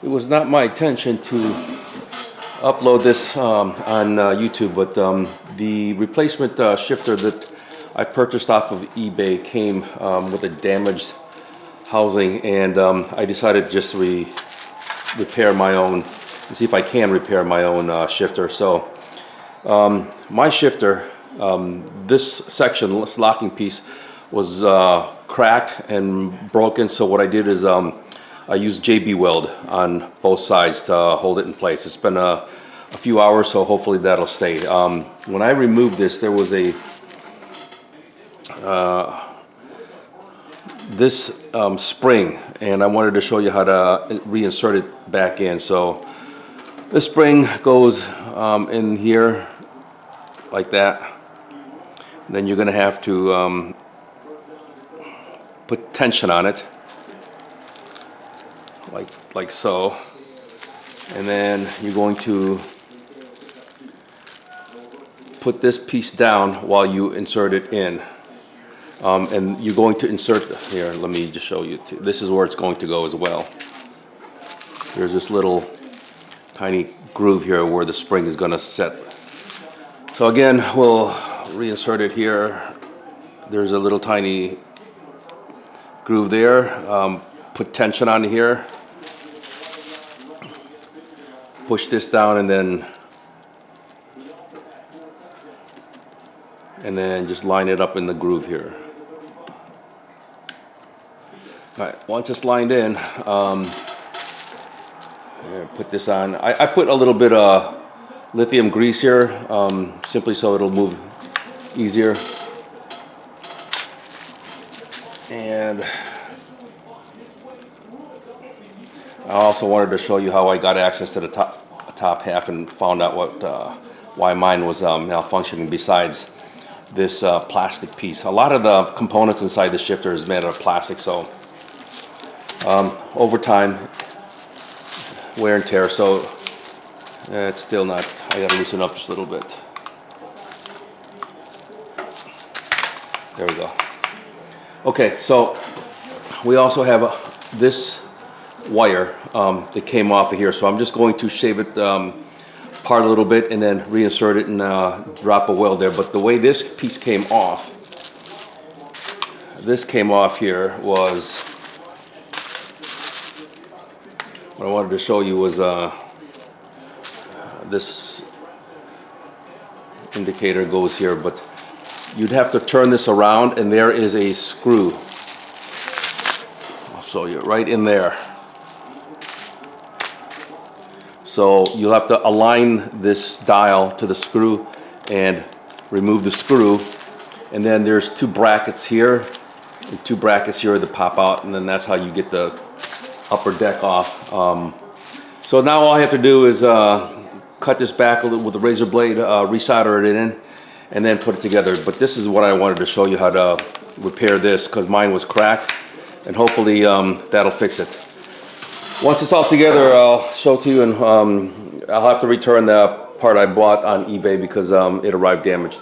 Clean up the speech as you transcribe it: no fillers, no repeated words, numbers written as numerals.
it was not my intention to upload this on YouTube, but the replacement shifter that I purchased off of eBay came with a damaged housing, and I decided just to repair my own and see if I can repair my own shifter. So my shifter, this section, this locking piece, was cracked and broken. So what I did is I used JB weld on both sides to hold it in place. It's been a few hours, so hopefully that'll stay. When I removed this, there was a this spring, and I wanted to show you how to reinsert it back in. So this spring goes in here like that. Then you're going to have to put tension on it, like so, and then you're going to put this piece down while you insert it in, and you're going to insert here. Let me just show you. This is where it's going to go as well. There's this little tiny groove here where the spring is going to set. So again, we'll reinsert it here. There's a little tiny groove there. Put tension on here. Push this down, and then just line it up in the groove here. All right, once it's lined in, put this on. I put a little bit of lithium grease here, simply so it'll move easier. And I also wanted to show you how I got access to the top half and found out why mine was malfunctioning besides this plastic piece. A lot of the components inside the shifter is made out of plastic, so over time, wear and tear, so it's still not, I gotta loosen up just a little bit. There we go. Okay, so we also have this wire that came off of here, so I'm just going to shave it apart a little bit and then reinsert it and drop a weld there. But the way this piece came off, here was, what I wanted to show you was this indicator goes here, but you'd have to turn this around, and there is a screw. I'll show you right in there. So you'll have to align this dial to the screw and remove the screw, and then there's two brackets here and two brackets here that pop out, and then that's how you get the upper deck off. So now all I have to do is cut this back a little with a razor blade, resolder it in, and then put it together. But this is what I wanted to show you, how to repair this, because mine was cracked, and hopefully that'll fix it. Once it's all together, I'll show it to you, and I'll have to return the part I bought on eBay because it arrived damaged.